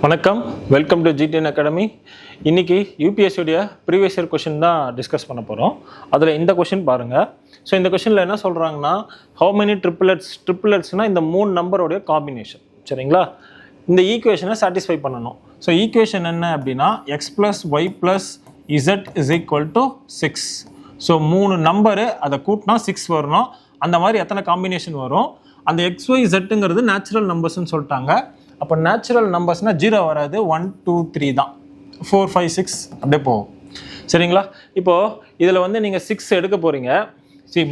வணக்கம், welcome to GTN academy. இன்றைக்கி யூபிஎஸ்சியுடைய previous year question தான் டிஸ்கஸ் பண்ண போகிறோம். அதில் இந்த கொஷின் பாருங்கள். ஸோ இந்த கொஷினில் என்ன சொல்கிறாங்கன்னா, ஹவு மெனி ட்ரிப்புலெட்ஸ்னால் இந்த 3 நம்பருடைய காம்பினேஷன். சரிங்களா? இந்த ஈக்குவேஷனை சாட்டிஸ்ஃபை பண்ணணும். ஸோ ஈக்குவேஷன் என்ன அப்படின்னா, x plus y plus z is equal to 6. So 3 number அதை கூட்டினா 6 வரணும். அந்த மாதிரி எத்தனை காம்பினேஷன் வரும்? அந்த XY Z நேச்சுரல் நம்பர்ஸ்ன்னு சொல்லிட்டாங்க. அப்போ நேச்சுரல் நம்பர்ஸ்னால் 0 வராது, 1 2 3 தான், 4 5 6 அப்படியே போகும். சரிங்களா? இப்போது இதில் வந்து நீங்கள் 6 எடுக்க போகிறீங்க.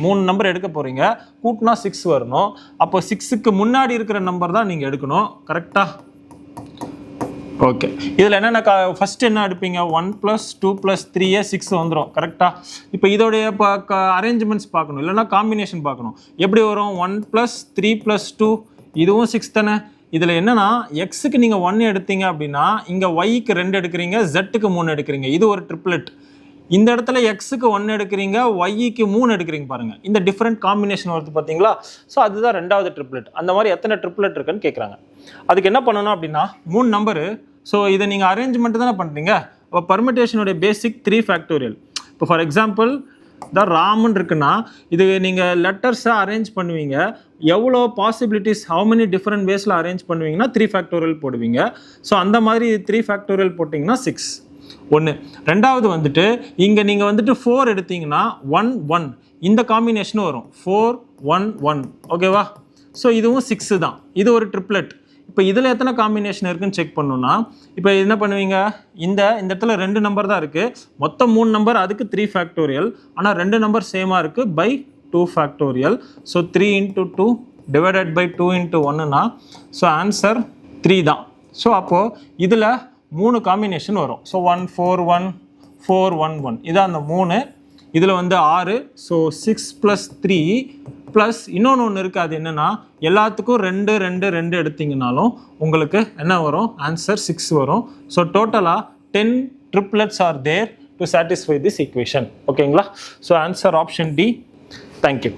3 நம்பர் எடுக்க போகிறீங்க, கூட்டினா 6 வரணும். அப்போ 6க்கு முன்னாடி இருக்கிற நம்பர் தான் நீங்கள் எடுக்கணும். கரெக்டாக? ஓகே. இதில் என்னென்ன ஃபஸ்ட்டு என்ன எடுப்பீங்க? 1 + 2 + 3 6 வந்துடும். கரெக்டாக? இப்போ இதோடைய அரேஞ்ச்மெண்ட்ஸ் பார்க்கணும், இல்லைனா காம்பினேஷன் பார்க்கணும். எப்படி வரும்? 1 + 3 + 2 இதுவும் 6 தானே. இதில் என்னன்னா, எக்ஸுக்கு நீங்கள் 1 எடுத்தீங்க அப்படின்னா இங்கே ஒய்க்கு 2 எடுக்கிறீங்க, ஜெட்டுக்கு 3 எடுக்கிறீங்க. இது ஒரு ட்ரிப்ளெட். இந்த இடத்துல எக்ஸுக்கு 1 எடுக்கிறீங்க, ஒய்க்கு 3 எடுக்கிறீங்க. பாருங்கள், இந்த டிஃப்ரெண்ட் காம்பினேஷன் வருது பார்த்தீங்களா? ஸோ அதுதான் ரெண்டாவது ட்ரிப்ளெட். அந்த மாதிரி எத்தனை ட்ரிப்ளெட் இருக்குன்னு கேட்குறாங்க. அதுக்கு என்ன பண்ணணும் அப்படின்னா, 3 நம்பரு. ஸோ இதை நீங்கள் அரேஞ்ச்மெண்ட் தானே பண்ணுறீங்க. இப்போ பர்மிட்டேஷனுடைய பேசிக் 3 ஃபேக்டோரியல். இப்போ ஃபார் எக்ஸாம்பிள் தான் ராமன் இருக்குன்னா, இது நீங்கள் லெட்டர்ஸை அரேஞ்ச் பண்ணுவீங்க. எவ்வளோ பாசிபிலிட்டிஸ், ஹவு மெனி டிஃப்ரெண்ட் வேஸில் அரேஞ்ச் பண்ணுவீங்கன்னா 3 ஃபேக்டோரியல் போடுவீங்க. ஸோ அந்த மாதிரி 3 ஃபேக்டோரியல் போட்டிங்கன்னா 6 1. ரெண்டாவது வந்துட்டு இங்கே நீங்கள் வந்துட்டு 4 எடுத்தீங்கன்னா 1 1 இந்த காம்பினேஷனும் வரும், 4 1 1. ஓகேவா? ஸோ இதுவும் 6 தான். இது ஒரு ட்ரிப்ளெட். இப்போ இதில் எத்தனை காம்பினேஷன் இருக்குன்னு செக் பண்ணணும்னா, இப்போ என்ன பண்ணுவீங்க? இந்த இடத்துல 2 நம்பர் தான் இருக்குது, மொத்தம் 3 நம்பர், அதுக்கு 3 ஃபேக்டோரியல். ஆனால் 2 நம்பர் சேமாக இருக்குது, by 2 factorial. So 3 × 2 divided by 2 × 1னா, ஸோ ஆன்சர் 3 தான். ஸோ அப்போது இதில் 3 காம்பினேஷன் வரும். ஸோ 1 4 1 4 1 1 இதான் அந்த 3. இதில் வந்து 6. ஸோ 6 + 3 ப்ளஸ் இன்னொன்று இருக்குது. அது என்னென்னா, எல்லாத்துக்கும் 2 2 2 எடுத்தீங்கனாலும் உங்களுக்கு என்ன வரும்? ஆன்சர் 6 வரும். ஸோ டோட்டலாக 10 triplets are there to satisfy this equation. ஓகேங்களா? So answer option D. Thank you.